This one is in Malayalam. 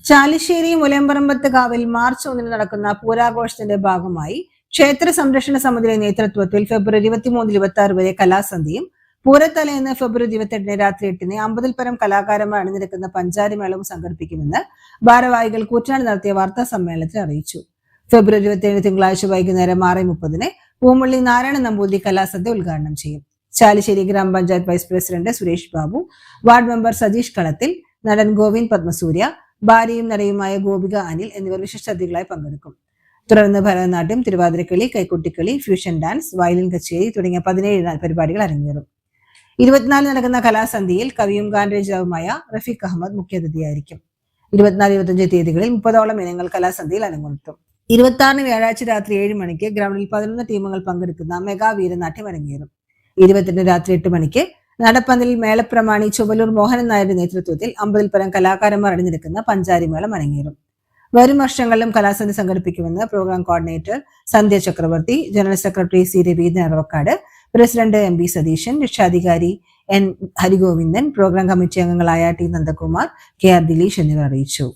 ചാലിശ്ശേരി മുലയമ്പറമ്പത്ത് കാവിൽ മാർച്ച് 1 നടക്കുന്ന പൂരാഘോഷത്തിന്റെ ഭാഗമായി ക്ഷേത്ര സംരക്ഷണ സമിതിയുടെ നേതൃത്വത്തിൽ ഫെബ്രുവരി 23-26 വരെ കലാസന്ധ്യയും പൂരത്തലേന്ന് ഫെബ്രുവരി 28 രാത്രി 8 50-ൽ പരം കലാകാരന്മാർ അണിനിരക്കുന്ന പഞ്ചാരിമേളവും സംഘടിപ്പിക്കുമെന്ന് ഭാരവാഹികൾ കൂറ്റനാട് നടത്തിയ വാർത്താ സമ്മേളനത്തിൽ അറിയിച്ചു. ഫെബ്രുവരി 27 തിങ്കളാഴ്ച വൈകുന്നേരം 6:30 പൂമുള്ളി നാരായണ നമ്പൂതിരി കലാസന്ധ്യ ഉദ്ഘാടനം ചെയ്യും. Chalissery grama panchayat vice president Suresh Babu, ward member Sajeesh Kalathil, നടൻ ഗോവിന്ദ് പത്മസൂര്യ, ഭാര്യയും നടയുമായ ഗോപിക അനിൽ എന്നിവർ വിശിഷ്ടാതിഥികളായി പങ്കെടുക്കും. തുടർന്ന് Bharatanatyam, Thiruvathirakali, Kaikottikali, fusion dance, violin കച്ചേരി തുടങ്ങിയ 17 പരിപാടികൾ അരങ്ങേറും. 24 നടക്കുന്ന കലാസന്ധ്യയിൽ കവിയും ഗാനരചയിതാവുമായ റഫീഖ് അഹമ്മദ് മുഖ്യാതിഥിയായിരിക്കും. 24-25 തീയതികളിൽ 30ഓളം ഇനങ്ങൾ കലാസന്ധ്യയിൽ അരങ്ങേറും. 26 വ്യാഴാഴ്ച രാത്രി 7 മണിക്ക് ഗ്രൗണ്ടിൽ 11 ടീമുകൾ പങ്കെടുക്കുന്ന മെഗാ വീരനാട്യം അരങ്ങേറും. 22 രാത്രി 8 മണിക്ക് നടപ്പന്തലിൽ മേളപ്രമാണി ചുവലൂർ മോഹനൻ നായരുടെ നേതൃത്വത്തിൽ 50-ൽ പരം കലാകാരന്മാർ അണിനിരക്കുന്ന പഞ്ചാരിമേളം അരങ്ങേറും. വരും വർഷങ്ങളിലും കലാസന്ധ്യ സംഘടിപ്പിക്കുമെന്ന് programme coordinator Sandhya Chakravarthy, general secretary C Raveendran Aravakkad, president M B Satheesan, രക്ഷാധികാരി എൻ ഹരിഗോവിന്ദൻ, പ്രോഗ്രാം കമ്മിറ്റി അംഗങ്ങളായ T Nandakumar, K R Dileesh എന്നിവർ അറിയിച്ചു.